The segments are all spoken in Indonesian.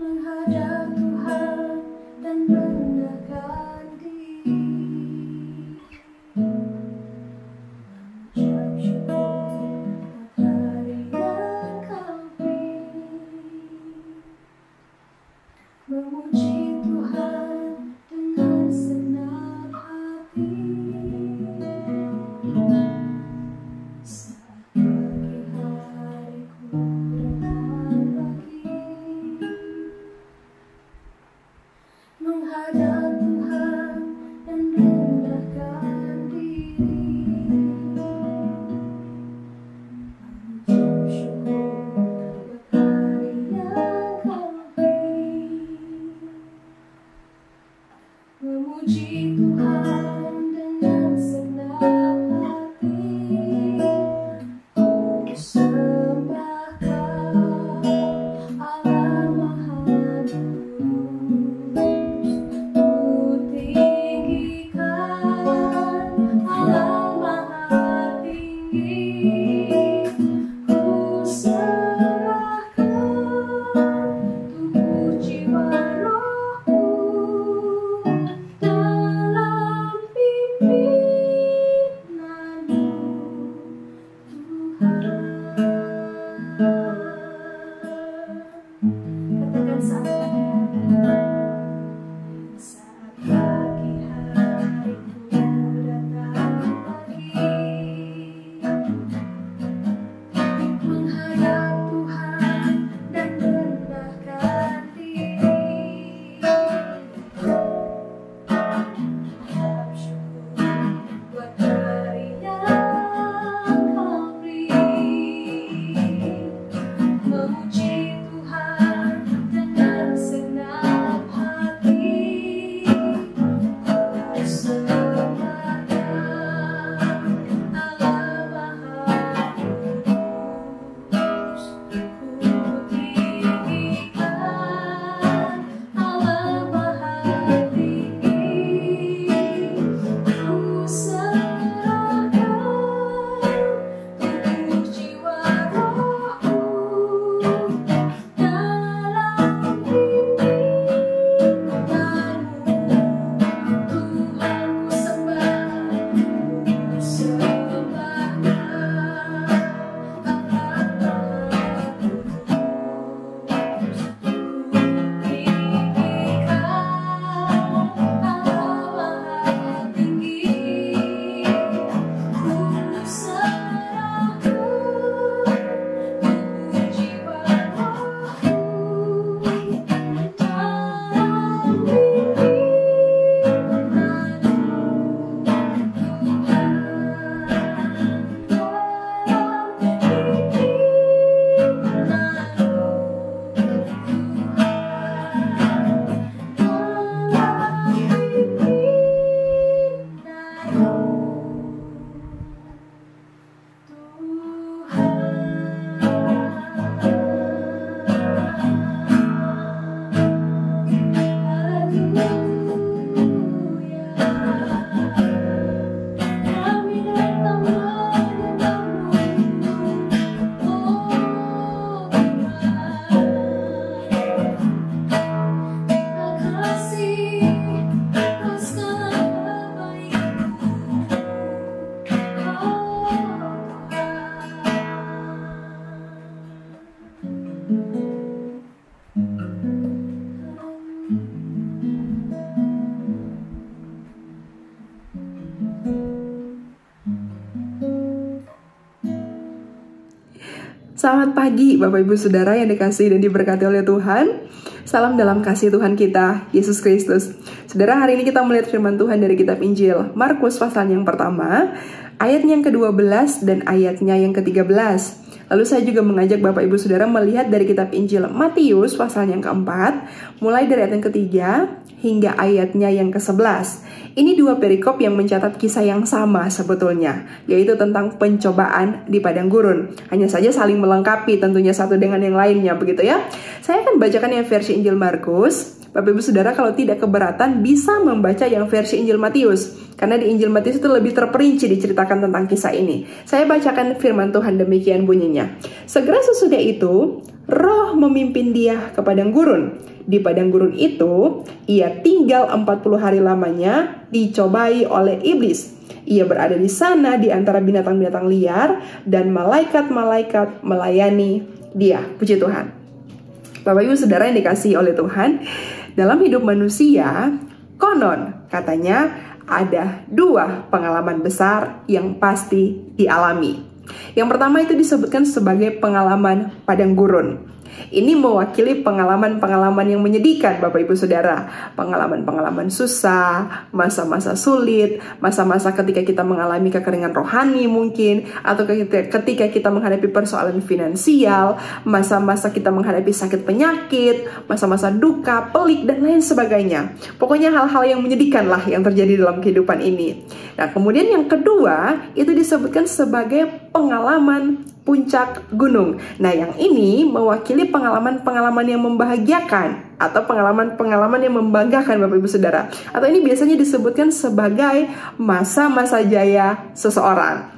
Menghadap Tuhan dan merendahkan diri, mengucap syukur buat hari yang Kau beri, memuji Tuhan dengan senang hati. Saat pagi hariku datang lagi, menghadap Tuhan dan merendahkan diri, mengucap syukur buat hari yang Kau beri, memuji Tuhan dengan senang hati. Ku sembahkan Allah Maha Kudus, ku tinggikan Allah Maha Tinggi. Ku serahkan tubuh jiwa rohku dalam pimpinan-Mu, Tuhan. Katakan saat pagi hariku datang lagi, Selamat pagi Bapak Ibu Saudara yang dikasihi dan diberkati oleh Tuhan. Salam dalam kasih Tuhan kita, Yesus Kristus. Saudara, hari ini kita melihat firman Tuhan dari kitab Injil Markus pasal yang pertama, ayatnya yang ke-12 dan ayatnya yang ke-13. Lalu saya juga mengajak Bapak Ibu Saudara melihat dari kitab Injil Matius pasal yang keempat, mulai dari ayat yang ketiga hingga ayatnya yang ke-11. Ini dua perikop yang mencatat kisah yang sama sebetulnya, yaitu tentang pencobaan di padang gurun. Hanya saja saling melengkapi tentunya satu dengan yang lainnya, begitu ya. Saya akan bacakan yang versi Injil Markus. Bapak Ibu Saudara kalau tidak keberatan bisa membaca yang versi Injil Matius, karena di Injil Matius itu lebih terperinci diceritakan tentang kisah ini. Saya bacakan firman Tuhan demikian bunyinya. Segera sesudah itu, Roh memimpin dia ke padang gurun. Di padang gurun itu, ia tinggal 40 hari lamanya, dicobai oleh iblis. Ia berada di sana di antara binatang-binatang liar, dan malaikat-malaikat melayani dia. Puji Tuhan. Bapak Ibu Saudara yang dikasihi oleh Tuhan, dalam hidup manusia, konon katanya ada dua pengalaman besar yang pasti dialami. Yang pertama itu disebutkan sebagai pengalaman padang gurun. Ini mewakili pengalaman-pengalaman yang menyedihkan Bapak Ibu Saudara. Pengalaman-pengalaman susah, masa-masa sulit, masa-masa ketika kita mengalami kekeringan rohani mungkin, atau ketika kita menghadapi persoalan finansial, masa-masa kita menghadapi sakit penyakit, masa-masa duka, pelik, dan lain sebagainya. Pokoknya hal-hal yang menyedihkan lah yang terjadi dalam kehidupan ini. Nah, kemudian yang kedua itu disebutkan sebagai pengalaman puncak gunung. Nah, yang ini mewakili pengalaman-pengalaman yang membahagiakan atau pengalaman-pengalaman yang membanggakan Bapak Ibu Saudara. Atau ini biasanya disebutkan sebagai masa-masa jaya seseorang.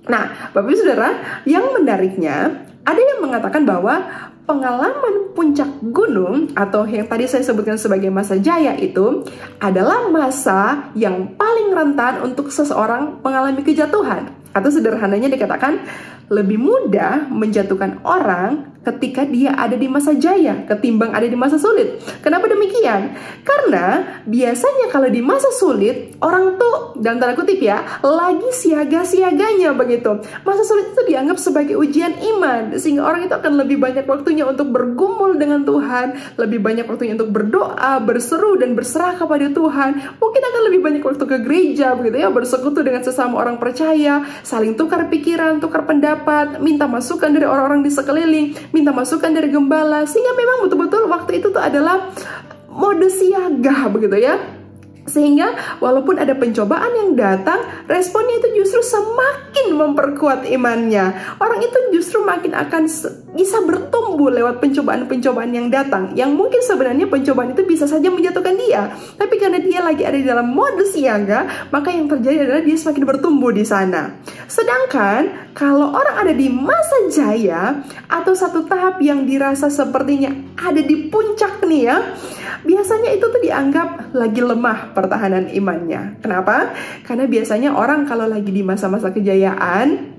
Nah, Bapak Ibu Saudara, yang menariknya ada yang mengatakan bahwa pengalaman puncak gunung atau yang tadi saya sebutkan sebagai masa jaya itu adalah masa yang paling rentan untuk seseorang mengalami kejatuhan. Atau sederhananya dikatakan lebih mudah menjatuhkan orang ketika dia ada di masa jaya ketimbang ada di masa sulit. Kenapa demikian? Karena biasanya kalau di masa sulit, orang tuh dalam tanda kutip ya, lagi siaga-siaganya begitu. Masa sulit itu dianggap sebagai ujian iman, sehingga orang itu akan lebih banyak waktunya untuk bergumul dengan Tuhan, lebih banyak waktunya untuk berdoa, berseru dan berserah kepada Tuhan. Mungkin akan lebih banyak waktu ke gereja begitu ya, bersekutu dengan sesama orang percaya, saling tukar pikiran, tukar pendapat, minta masukan dari orang-orang di sekeliling, minta masukan dari gembala, sehingga memang betul-betul waktu itu tuh adalah mode siaga begitu ya. Sehingga walaupun ada pencobaan yang datang, responnya itu justru semakin memperkuat imannya. Orang itu justru makin akan bisa bertumbuh lewat pencobaan-pencobaan yang datang. Yang mungkin sebenarnya pencobaan itu bisa saja menjatuhkan dia. Tapi karena dia lagi ada di dalam mode siaga, maka yang terjadi adalah dia semakin bertumbuh di sana. Sedangkan kalau orang ada di masa jaya atau satu tahap yang dirasa sepertinya ada di puncak nih ya, biasanya itu tuh dianggap lagi lemah pertahanan imannya. Kenapa? Karena biasanya orang kalau lagi di masa-masa kejayaan,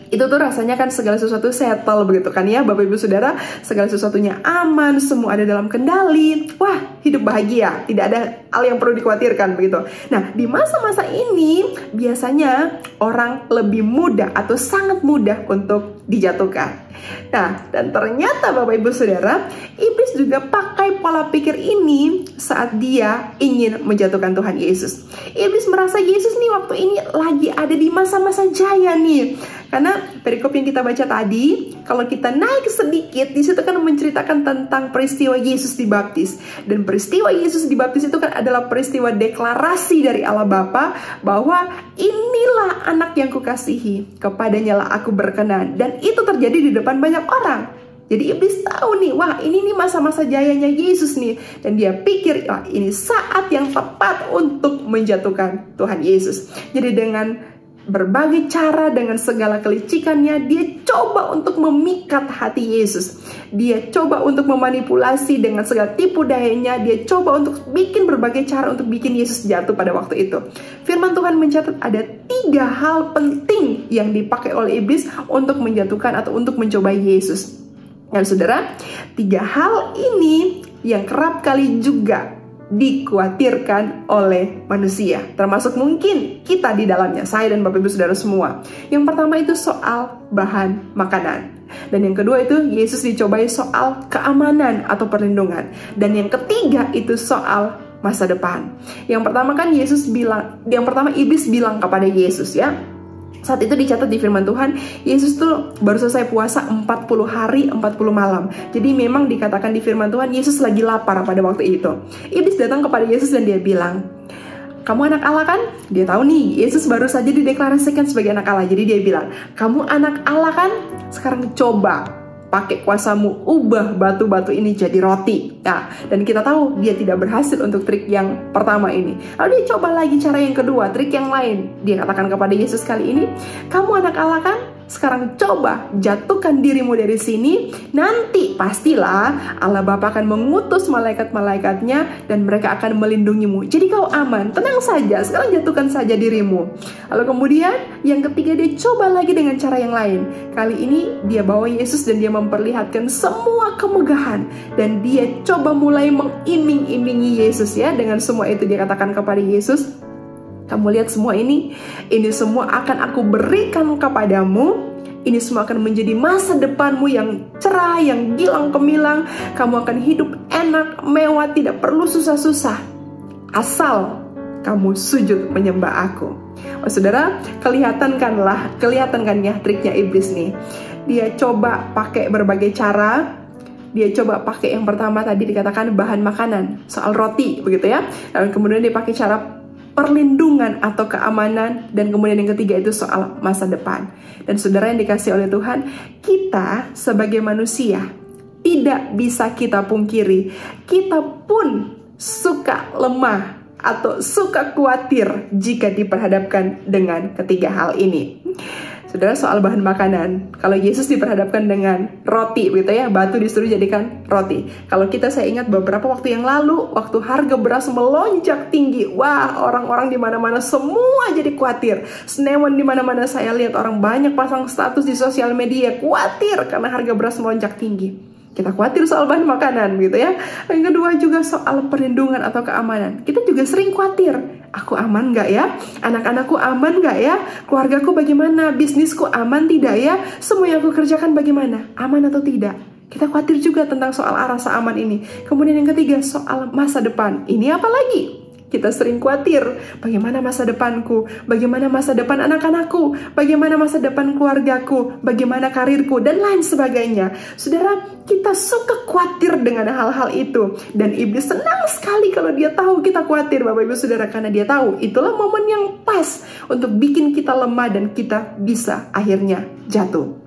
itu tuh rasanya kan segala sesuatu settle begitu kan ya Bapak Ibu Saudara, segala sesuatunya aman, semua ada dalam kendali. Wah, hidup bahagia, tidak ada hal yang perlu dikhawatirkan begitu. Nah, di masa-masa ini biasanya orang lebih mudah atau sangat mudah untuk dijatuhkan. Nah, dan ternyata Bapak Ibu Saudara, iblis juga pakai pola pikir ini saat dia ingin menjatuhkan Tuhan Yesus. Iblis merasa Yesus nih waktu ini lagi ada di masa-masa jaya nih. Karena perikop yang kita baca tadi, kalau kita naik sedikit, di situ kan menceritakan tentang peristiwa Yesus dibaptis. Dan peristiwa Yesus dibaptis itu kan adalah peristiwa deklarasi dari Allah Bapa bahwa inilah anak yang kukasihi, kepadanya lah aku berkenan. Dan itu terjadi di depan banyak orang. Jadi iblis tahu nih, wah ini nih masa-masa jayanya Yesus nih. Dan dia pikir, wah ini saat yang tepat untuk menjatuhkan Tuhan Yesus. Jadi dengan berbagai cara, dengan segala kelicikannya, dia coba untuk memikat hati Yesus. Dia coba untuk memanipulasi dengan segala tipu dayanya. Dia coba untuk bikin berbagai cara untuk bikin Yesus jatuh pada waktu itu. Firman Tuhan mencatat ada 3 hal penting yang dipakai oleh iblis untuk menjatuhkan atau untuk mencobai Yesus. Dan saudara, 3 hal ini yang kerap kali juga dikhawatirkan oleh manusia, termasuk mungkin kita di dalamnya, saya dan Bapak Ibu Saudara semua. Yang pertama itu soal bahan makanan. Dan yang kedua itu Yesus dicobai soal keamanan atau perlindungan. Dan yang ketiga itu soal masa depan. Yang pertama kan iblis bilang kepada Yesus ya. Saat itu dicatat di firman Tuhan, Yesus tuh baru selesai puasa 40 hari 40 malam. Jadi memang dikatakan di firman Tuhan, Yesus lagi lapar pada waktu itu. Iblis datang kepada Yesus dan dia bilang, kamu anak Allah kan? Dia tahu nih, Yesus baru saja dideklarasikan sebagai anak Allah. Jadi dia bilang, kamu anak Allah kan? Sekarang coba pakai kuasamu, ubah batu-batu ini jadi roti. Nah, dan kita tahu dia tidak berhasil untuk trik yang pertama ini. Lalu dia coba lagi cara yang kedua, trik yang lain. Dia katakan kepada Yesus kali ini, kamu anak Allah kan? Sekarang coba jatuhkan dirimu dari sini. Nanti pastilah Allah Bapa akan mengutus malaikat-malaikatnya dan mereka akan melindungimu. Jadi kau aman, tenang saja. Sekarang jatuhkan saja dirimu. Lalu kemudian yang ketiga dia coba lagi dengan cara yang lain. Kali ini dia bawa Yesus dan dia memperlihatkan semua kemegahan. Dan dia coba mulai mengiming-imingi Yesus ya. Dengan semua itu dia katakan kepada Yesus, kamu lihat semua ini semua akan aku berikan kepadamu. Ini semua akan menjadi masa depanmu yang cerah, yang gilang gemilang. Kamu akan hidup enak, mewah, tidak perlu susah-susah. Asal kamu sujud menyembah aku. Oh, saudara, kelihatan kan ya triknya iblis nih. Dia coba pakai berbagai cara. Dia coba pakai yang pertama tadi dikatakan bahan makanan, soal roti begitu ya. Dan kemudian dia pakai cara perlindungan atau keamanan, dan kemudian yang ketiga itu soal masa depan. Dan saudara yang dikasih oleh Tuhan, kita sebagai manusia tidak bisa kita pungkiri, kita pun suka lemah atau suka khawatir jika diperhadapkan dengan ketiga hal ini. Saudara, soal bahan makanan, kalau Yesus diperhadapkan dengan roti begitu ya, batu disuruh jadikan roti. Kalau saya ingat beberapa waktu yang lalu, waktu harga beras melonjak tinggi, wah, orang-orang di mana-mana semua jadi khawatir. Senewan di mana-mana saya lihat orang banyak pasang status di sosial media khawatir karena harga beras melonjak tinggi. Kita khawatir soal bahan makanan gitu ya. Yang kedua juga soal perlindungan atau keamanan. Kita juga sering khawatir, aku aman gak ya? Anak-anakku aman gak ya? Keluargaku bagaimana? Bisnisku aman tidak ya? Semua yang aku kerjakan bagaimana? Aman atau tidak? Kita khawatir juga tentang soal rasa aman ini. Kemudian yang ketiga soal masa depan. Ini apa lagi? Kita sering khawatir, bagaimana masa depanku, bagaimana masa depan anak-anakku, bagaimana masa depan keluargaku, bagaimana karirku, dan lain sebagainya. Saudara, kita suka khawatir dengan hal-hal itu. Dan iblis senang sekali kalau dia tahu kita khawatir, Bapak Ibu Saudara, karena dia tahu itulah momen yang pas untuk bikin kita lemah dan kita bisa akhirnya jatuh.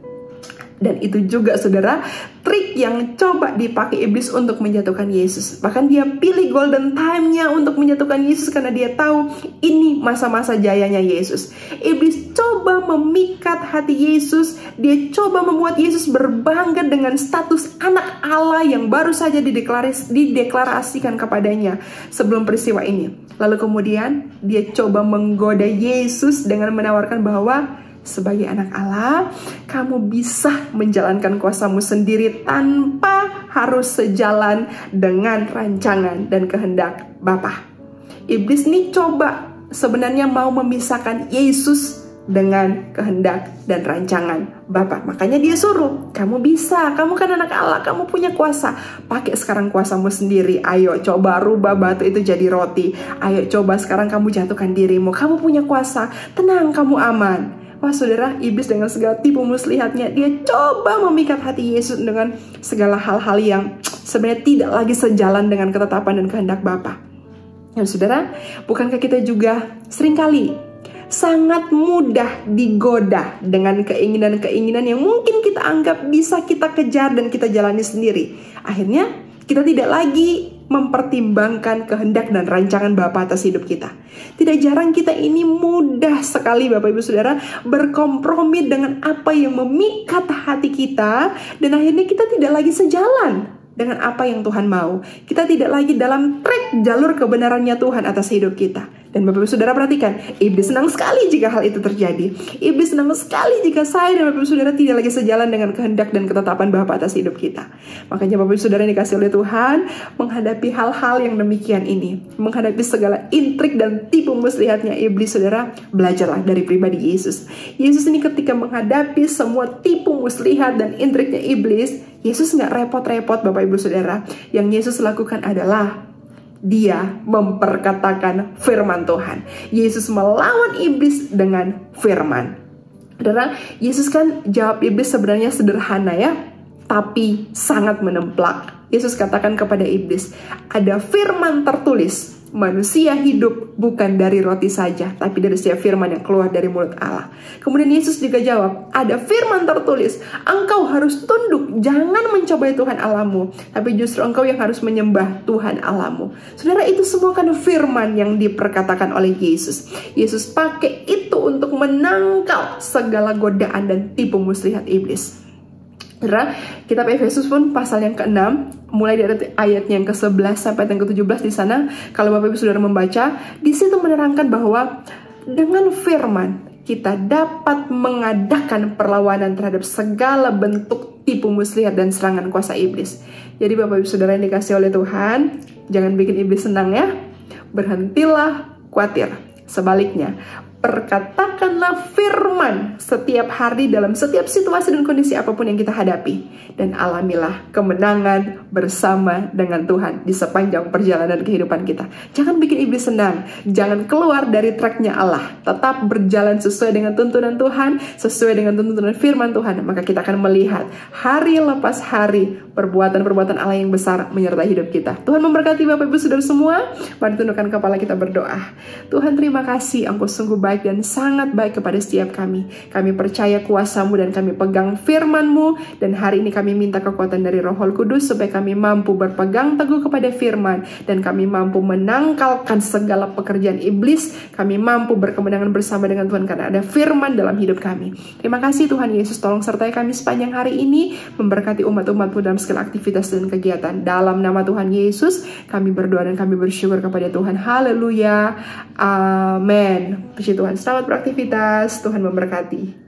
Dan itu juga saudara, trik yang coba dipakai iblis untuk menjatuhkan Yesus. Bahkan dia pilih golden time-nya untuk menjatuhkan Yesus karena dia tahu ini masa-masa jayanya Yesus. Iblis coba memikat hati Yesus. Dia coba membuat Yesus berbangga dengan status anak Allah yang baru saja dideklarasikan kepadanya sebelum peristiwa ini. Lalu kemudian dia coba menggoda Yesus dengan menawarkan bahwa sebagai anak Allah, kamu bisa menjalankan kuasamu sendiri tanpa harus sejalan dengan rancangan dan kehendak Bapa. Iblis nih coba sebenarnya mau memisahkan Yesus dengan kehendak dan rancangan Bapa. Makanya dia suruh, kamu bisa, kamu kan anak Allah, kamu punya kuasa. Pakai sekarang kuasamu sendiri. Ayo coba rubah batu itu jadi roti. Ayo coba sekarang kamu jatuhkan dirimu. Kamu punya kuasa, tenang, kamu aman. Wah saudara, iblis dengan segala tipu muslihatnya, dia coba memikat hati Yesus dengan segala hal-hal yang sebenarnya tidak lagi sejalan dengan ketetapan dan kehendak Bapa. Dan saudara, bukankah kita juga seringkali sangat mudah digoda dengan keinginan-keinginan yang mungkin kita anggap bisa kita kejar dan kita jalani sendiri. Akhirnya kita tidak lagi mempertimbangkan kehendak dan rancangan Bapa atas hidup kita. Tidak jarang kita ini mudah sekali Bapak Ibu Saudara berkompromi dengan apa yang memikat hati kita, dan akhirnya kita tidak lagi sejalan dengan apa yang Tuhan mau. Kita tidak lagi dalam track jalur kebenarannya Tuhan atas hidup kita. Dan Bapak Ibu Saudara perhatikan, iblis senang sekali jika hal itu terjadi. Iblis senang sekali jika saya dan Bapak Ibu Saudara tidak lagi sejalan dengan kehendak dan ketetapan Bapa atas hidup kita. Makanya Bapak Ibu Saudara yang dikasih oleh Tuhan, menghadapi hal-hal yang demikian ini, menghadapi segala intrik dan tipu muslihatnya iblis, Saudara, belajarlah dari pribadi Yesus. Yesus ini ketika menghadapi semua tipu muslihat dan intriknya iblis, Yesus nggak repot-repot Bapak Ibu Saudara. Yang Yesus lakukan adalah Dia memperkatakan firman Tuhan. Yesus melawan iblis dengan firman. Saudara, Yesus kan jawab iblis sebenarnya sederhana ya, tapi sangat menemplak. Yesus katakan kepada iblis, ada firman tertulis, manusia hidup bukan dari roti saja, tapi dari setiap firman yang keluar dari mulut Allah. Kemudian Yesus juga jawab, ada firman tertulis, engkau harus tunduk, jangan mencobai Tuhan Allahmu, tapi justru engkau yang harus menyembah Tuhan Allahmu. Saudara, itu semua kan firman yang diperkatakan oleh Yesus. Yesus pakai itu untuk menangkal segala godaan dan tipu muslihat iblis. Saudara, kitab Efesus pun pasal yang ke-6, mulai dari ayatnya yang ke-11 sampai yang ke-17 di sana, kalau Bapak Ibu Saudara membaca, di situ menerangkan bahwa dengan firman kita dapat mengadakan perlawanan terhadap segala bentuk tipu muslihat dan serangan kuasa iblis. Jadi Bapak Ibu Saudara yang dikasih oleh Tuhan, jangan bikin iblis senang ya. Berhentilah khawatir. Sebaliknya, perkatakanlah firman setiap hari dalam setiap situasi dan kondisi apapun yang kita hadapi. Dan alamilah kemenangan bersama dengan Tuhan di sepanjang perjalanan kehidupan kita. Jangan bikin iblis senang. Jangan keluar dari tracknya Allah. Tetap berjalan sesuai dengan tuntunan Tuhan, sesuai dengan tuntunan firman Tuhan. Maka kita akan melihat hari lepas hari perbuatan-perbuatan Allah yang besar menyertai hidup kita. Tuhan memberkati Bapak Ibu Saudara semua. Mari tundukkan kepala kita berdoa. Tuhan, terima kasih, Engkau sungguh baik dan sangat baik kepada setiap kami. Kami percaya kuasa-Mu dan kami pegang firman-Mu. Dan hari ini kami minta kekuatan dari Roh Kudus supaya kami mampu berpegang teguh kepada firman. Dan kami mampu menangkalkan segala pekerjaan iblis. Kami mampu berkemenangan bersama dengan Tuhan karena ada firman dalam hidup kami. Terima kasih Tuhan Yesus, tolong sertai kami sepanjang hari ini. Memberkati umat-umat-Mu dalam segala aktivitas dan kegiatan. Dalam nama Tuhan Yesus, kami berdoa dan kami bersyukur kepada Tuhan. Haleluya. Amin. Puji Tuhan. Selamat beraktivitas. Tuhan memberkati.